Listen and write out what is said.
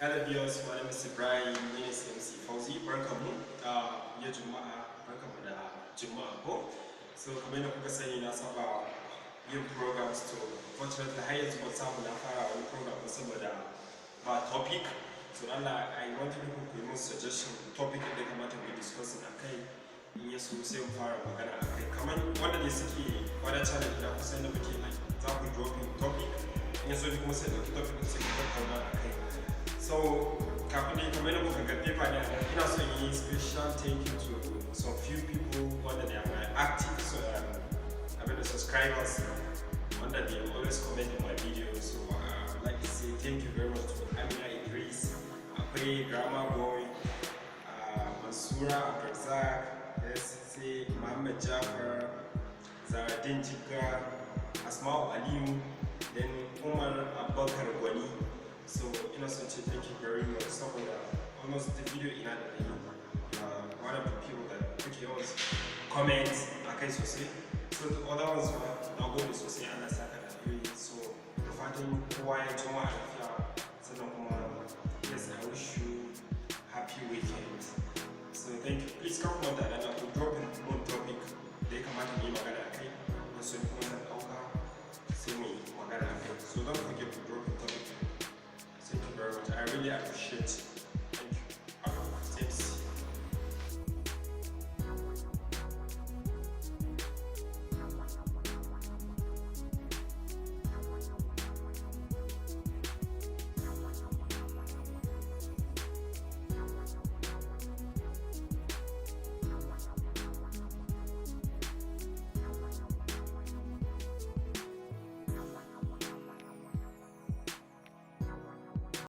Hello viewers, my name is Ibrahim, ni ne MC Fauzi. Barkanmu ya Juma'a, barkanmu da Juma'a ko. So kamar yadda kuka sani na saba yin programs to fortunately har yanzu ban samu na fara wani program ba saboda ba topic. So Allah I want you to give me suggestion topic da kamata mu discuss akai. In ya so sai mu fara magana akai. Kamar wanda ne suke wani channel da kusa da muke like za ku dropping topic. In ya so kuma sai dauki topic sai ku tattauna akai. So, kafin da kamar yadda kuka ga paper ne ina son yi special thank you to some few people wanda they are my active subscribers wanda they always comment in my videos. So I would like to say thank you very much to Amina Idris, akwai Grandma Boy, Mansura Abdulrazak, sai Muhammad Jafar, Zaradin Jibga, Asma'u Aliyu, then Umar Abubakar Gwani. So innocent, thank you very much. Saboda almost the video ina da yi one of the people that kuke always comment akai sosai. So the other ones na gode sosai ana saka da yi. So da fatan kowa ya jima a lafiya sannan kuma yes I wish you happy weekend. So thank you. Please come on that and I will drop in one topic da ya kamata mu yi magana akai. So kuma zan dauka sai mu yi magana akai. So don't forget to drop in topic. Thank you very much. I really appreciate